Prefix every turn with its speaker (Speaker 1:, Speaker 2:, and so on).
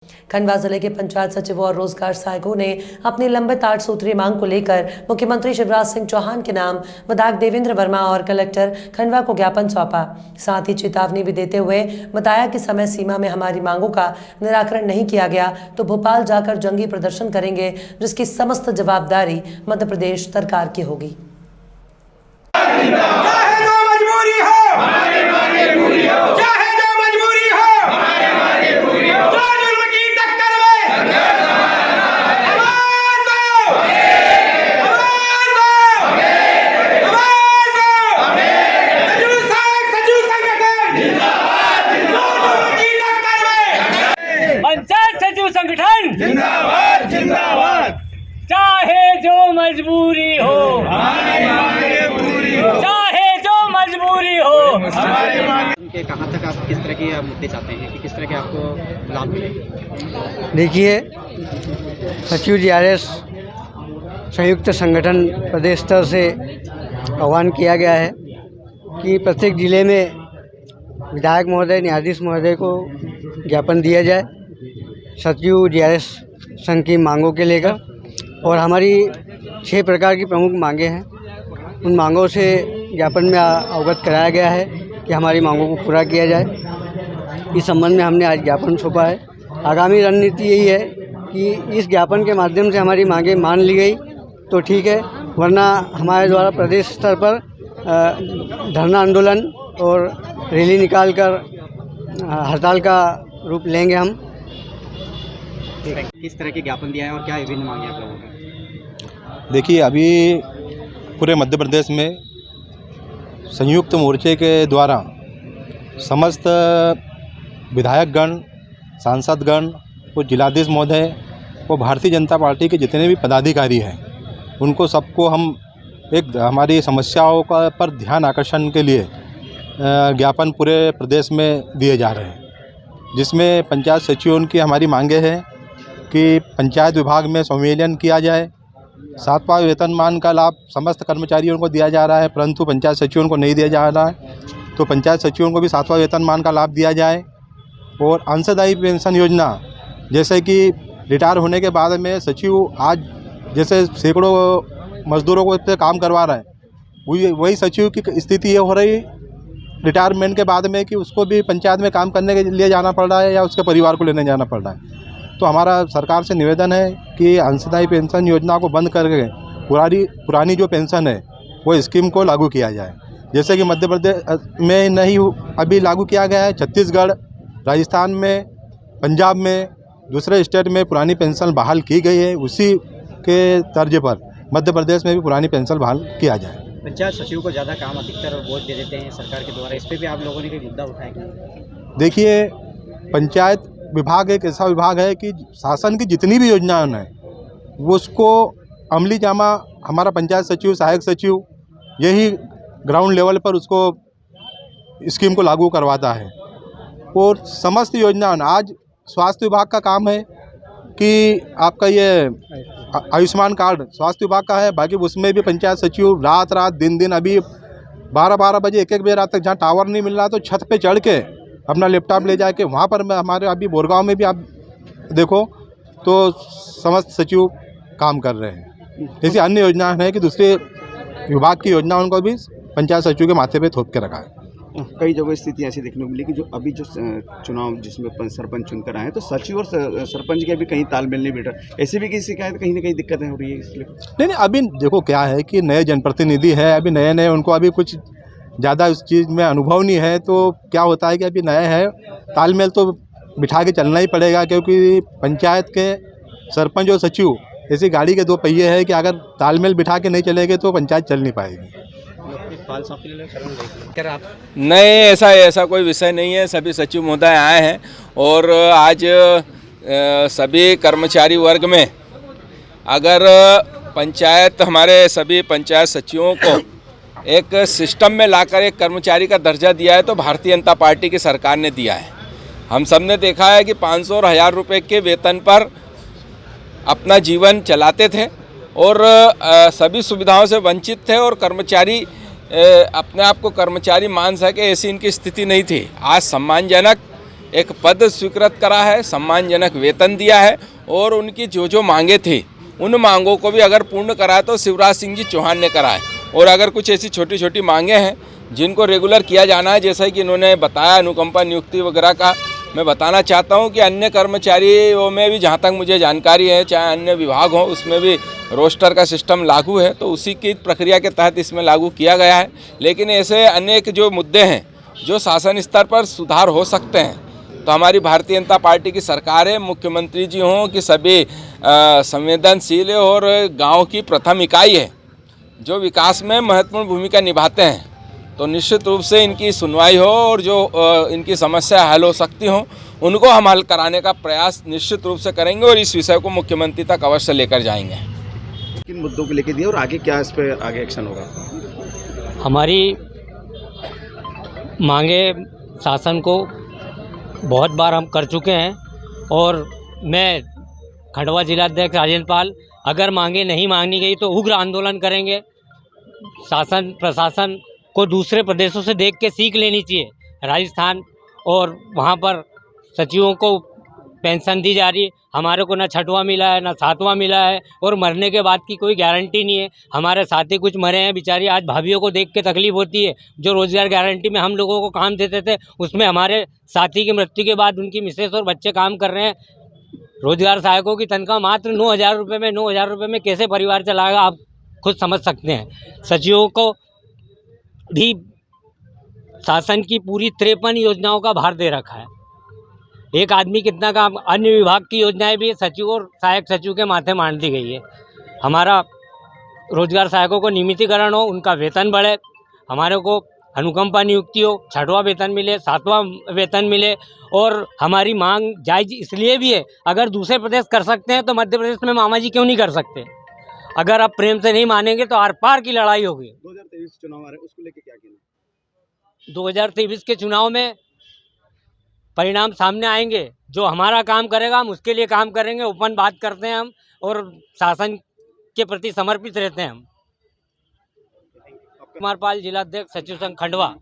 Speaker 1: खंडवा जिले के पंचायत सचिवों और रोजगार सहायकों ने अपनी लंबित 8 सूत्रीय मांग को लेकर मुख्यमंत्री शिवराज सिंह चौहान के नाम विधायक देवेंद्र वर्मा और कलेक्टर खंडवा को ज्ञापन सौंपा। साथ ही चेतावनी भी देते हुए बताया कि समय सीमा में हमारी मांगों का निराकरण नहीं किया गया तो भोपाल जाकर जंगी प्रदर्शन करेंगे, जिसकी समस्त जवाबदारी मध्य प्रदेश सरकार की होगी।
Speaker 2: पंचायत सचिव संगठन
Speaker 3: जिंदाबाद जिंदाबाद।
Speaker 2: चाहे जो मजबूरी हो, चाहे जो मजबूरी हो।
Speaker 4: उनके कहाँ तक आप किस तरह के मुद्दे चाहते हैं कि किस तरह के आपको लाभ मिले?
Speaker 5: देखिए, सचिव जीआरएस संयुक्त संगठन प्रदेश स्तर से आह्वान किया गया है कि प्रत्येक जिले में विधायक महोदय, न्यायाधीश महोदय को ज्ञापन दिया जाए सचिव जीआरएस संघ की मांगों के लेकर। और हमारी 6 प्रकार की प्रमुख मांगे हैं। उन मांगों से ज्ञापन में अवगत कराया गया है कि हमारी मांगों को पूरा किया जाए। इस संबंध में हमने आज ज्ञापन सौंपा है। आगामी रणनीति यही है कि इस ज्ञापन के माध्यम से हमारी मांगें मान ली गई तो ठीक है, वरना हमारे द्वारा प्रदेश स्तर पर धरना आंदोलन और रैली निकालकर हड़ताल का रूप लेंगे हम।
Speaker 4: किस तरह के ज्ञापन दिया है और क्या विभिन्न मांगे आप लोगों की?
Speaker 3: देखिए, अभी पूरे मध्य प्रदेश में संयुक्त मोर्चे के द्वारा समस्त विधायकगण, सांसदगण और जिलाधीश महोदय और भारतीय जनता पार्टी के जितने भी पदाधिकारी हैं, उनको सबको हम एक हमारी समस्याओं का पर ध्यान आकर्षण के लिए ज्ञापन पूरे प्रदेश में दिए जा रहे हैं, जिसमें पंचायत सचिवों की हमारी मांगे हैं कि पंचायत विभाग में संविलियन किया जाए। 7वां वेतनमान का लाभ समस्त कर्मचारियों को दिया जा रहा है, परंतु पंचायत सचिवों को नहीं दिया जा रहा है, तो पंचायत सचिवों को भी 7वां वेतनमान का लाभ दिया जाए। और अंशदायी पेंशन योजना, जैसे कि रिटायर होने के बाद में सचिव आज जैसे सैकड़ों मजदूरों को इससे काम करवा रहा है, वही सचिव की स्थिति ये हो रही रिटायरमेंट के बाद में कि उसको भी पंचायत में काम करने के लिए जाना पड़ रहा है या उसके परिवार को लेने जाना पड़ रहा है। तो हमारा सरकार से निवेदन है कि अंशदायी पेंशन योजना को बंद करके पुरानी जो पेंशन है वो स्कीम को लागू किया जाए। जैसे कि मध्य प्रदेश में नहीं अभी लागू किया गया है, छत्तीसगढ़, राजस्थान में, पंजाब में, दूसरे स्टेट में पुरानी पेंशन बहाल की गई है, उसी के तर्ज पर मध्य प्रदेश में भी पुरानी पेंशन बहाल किया जाए।
Speaker 4: पंचायत सचिव को ज़्यादा काम अधिकतर और बोझ दे देते हैं सरकार के द्वारा, इस पर भी आप लोगों ने कोई मुद्दा उठाया क्या?
Speaker 3: देखिए, पंचायत विभाग एक ऐसा विभाग है कि शासन की जितनी भी योजनाएं हैं वो उसको अमली जामा हमारा पंचायत सचिव, सहायक सचिव यही ग्राउंड लेवल पर उसको स्कीम को लागू करवाता है। और समस्त योजना आज स्वास्थ्य विभाग का काम है कि आपका ये आयुष्मान कार्ड स्वास्थ्य विभाग का है, बाकी उसमें भी पंचायत सचिव रात दिन अभी 12 बजे 1 बजे रात तक जहाँ टावर नहीं मिल रहा तो छत पे चढ़ के अपना लैपटॉप ले जाके वहाँ पर हमारे अभी बोरगांव में भी आप देखो तो समस्त सचिव काम कर रहे हैं। ऐसी अन्य योजनाएं हैं कि दूसरे विभाग की योजना उनको भी पंचायत सचिव के माथे पे थोप के रखा है।
Speaker 6: कई जगह स्थिति ऐसी देखने को मिली कि जो अभी जो चुनाव जिसमें सरपंच चुनकर आए तो सचिव और सरपंच के भी कहीं तालमेल नहीं बैठ रहा, ऐसे भी की शिकायत कहीं ना कहीं दिक्कतें हो रही है इसलिए?
Speaker 3: नहीं, अभी देखो क्या है कि नए जनप्रतिनिधि है, अभी नए उनको अभी कुछ ज़्यादा उस चीज़ में अनुभव नहीं है, तो क्या होता है कि अभी नए हैं, तालमेल तो बिठा के चलना ही पड़ेगा, क्योंकि पंचायत के सरपंच और सचिव ऐसी गाड़ी के 2 पहिए हैं कि अगर तालमेल बिठा के नहीं चलेंगे तो पंचायत चल नहीं पाएगी।
Speaker 7: नहीं, ऐसा कोई विषय नहीं है। सभी सचिव महोदय आए हैं और आज सभी कर्मचारी वर्ग में अगर पंचायत हमारे सभी पंचायत सचिवों को एक सिस्टम में लाकर एक कर्मचारी का दर्जा दिया है तो भारतीय जनता पार्टी की सरकार ने दिया है। हम सब ने देखा है कि 500 और 1000 रुपये के वेतन पर अपना जीवन चलाते थे और सभी सुविधाओं से वंचित थे और कर्मचारी अपने आप को कर्मचारी मान सके ऐसी इनकी स्थिति नहीं थी। आज सम्मानजनक एक पद स्वीकृत करा है, सम्मानजनक वेतन दिया है और उनकी जो जो मांगे थी उन मांगों को भी अगर पूर्ण करा है तो शिवराज सिंह जी चौहान ने करा है। और अगर कुछ ऐसी छोटी छोटी मांगे हैं जिनको रेगुलर किया जाना है, जैसा कि इन्होंने बताया अनुकंपा नियुक्ति वगैरह का, मैं बताना चाहता हूं कि अन्य कर्मचारियों में भी जहां तक मुझे जानकारी है, चाहे अन्य विभाग हो, उसमें भी रोस्टर का सिस्टम लागू है, तो उसी की प्रक्रिया के तहत इसमें लागू किया गया है। लेकिन ऐसे अनेक जो मुद्दे हैं जो शासन स्तर पर सुधार हो सकते हैं, तो हमारी भारतीय जनता पार्टी की सरकार है, मुख्यमंत्री जी हों कि सभी संवेदनशील और गाँव की प्रथम इकाई है जो विकास में महत्वपूर्ण भूमिका निभाते हैं, तो निश्चित रूप से इनकी सुनवाई हो और जो इनकी समस्या हल हो सकती हो उनको हम हल कराने का प्रयास निश्चित रूप से करेंगे और इस विषय को मुख्यमंत्री तक अवश्य लेकर जाएंगे।
Speaker 6: किन मुद्दों को लेकर दिए और आगे क्या इस पर आगे एक्शन होगा?
Speaker 8: हमारी मांगे शासन को बहुत बार हम कर चुके हैं और मैं खंडवा जिलाध्यक्ष राजेंद्र पाल, अगर मांगे नहीं मांगी गई तो उग्र आंदोलन करेंगे। शासन प्रशासन को दूसरे प्रदेशों से देख के सीख लेनी चाहिए। राजस्थान और वहाँ पर सचिवों को पेंशन दी जा रही है, हमारे को ना छठवां मिला है ना सातवां मिला है और मरने के बाद की कोई गारंटी नहीं है। हमारे साथी कुछ मरे हैं बेचारी, आज भाभीयों को देख के तकलीफ होती है। जो रोजगार गारंटी में हम लोगों को काम देते थे उसमें हमारे साथी की मृत्यु के बाद उनकी मिसेस और बच्चे काम कर रहे हैं। रोजगार सहायकों की तनख्वाह मात्र 9,000 रुपये में, 9,000 रुपये में कैसे परिवार चलाएगा आप खुद समझ सकते हैं। सचिवों को भी शासन की पूरी 53 योजनाओं का भार दे रखा है। एक आदमी कितना काम, अन्य विभाग की योजनाएं भी सचिव और सहायक सचिव के माथे मान दी गई है। हमारा रोजगार सहायकों को नियमितीकरण हो, उनका वेतन बढ़े, हमारे को अनुकंपा नियुक्ति हो, छठवां वेतन मिले, सातवां वेतन मिले। और हमारी मांग जायज इसलिए भी है, अगर दूसरे प्रदेश कर सकते हैं तो मध्य प्रदेश में मामा जी क्यों नहीं कर सकते? अगर आप प्रेम से नहीं मानेंगे तो आर पार की लड़ाई होगी।
Speaker 6: 2023 चुनाव आ रहे हैं, उसको लेकर क्या कहना?
Speaker 8: 2023 के चुनाव में परिणाम सामने आएंगे। जो हमारा काम करेगा हम उसके लिए काम करेंगे, ओपन बात करते हैं हम और शासन के प्रति समर्पित रहते हैं हम। कुमार पाल, जिलाध्यक्ष सचिव संघ खंडवा।